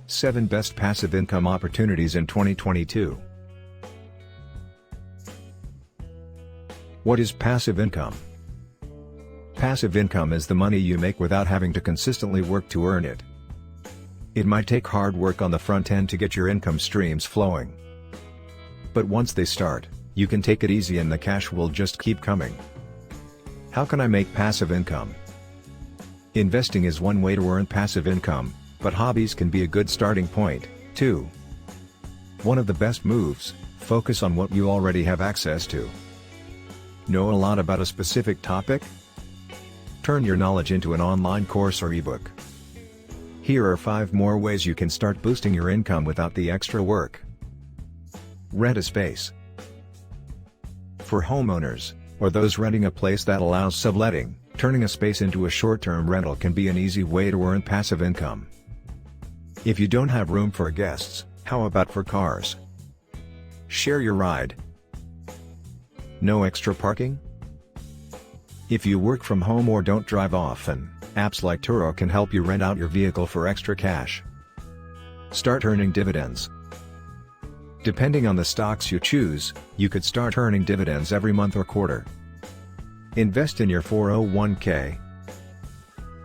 7 Best Passive Income Opportunities in 2022. What is passive income? Passive income is the money you make without having to consistently work to earn it. It might take hard work on the front end to get your income streams flowing. But once they start, you can take it easy and the cash will just keep coming. How can I make passive income? Investing is one way to earn passive income, but hobbies can be a good starting point, too. One of the best moves: focus on what you already have access to. Know a lot about a specific topic? Turn your knowledge into an online course or ebook. Here are 5 more ways you can start boosting your income without the extra work. Rent a space. For homeowners, or those renting a place that allows subletting, turning a space into a short-term rental can be an easy way to earn passive income. If you don't have room for guests, how about for cars? Share your ride. No extra parking? If you work from home or don't drive often, apps like Turo can help you rent out your vehicle for extra cash. Start earning dividends. Depending on the stocks you choose, you could start earning dividends every month or quarter. Invest in your 401k.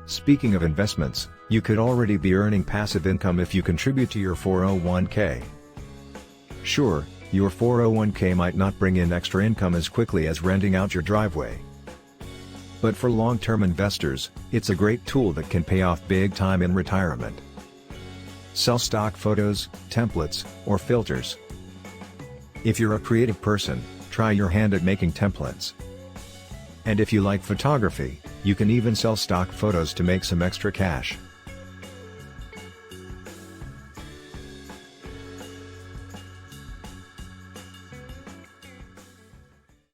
Speaking of investments, you could already be earning passive income if you contribute to your 401k. Sure, your 401k might not bring in extra income as quickly as renting out your driveway. But for long-term investors, it's a great tool that can pay off big time in retirement. Sell stock photos, templates, or filters. If you're a creative person, try your hand at making templates. And if you like photography, you can even sell stock photos to make some extra cash.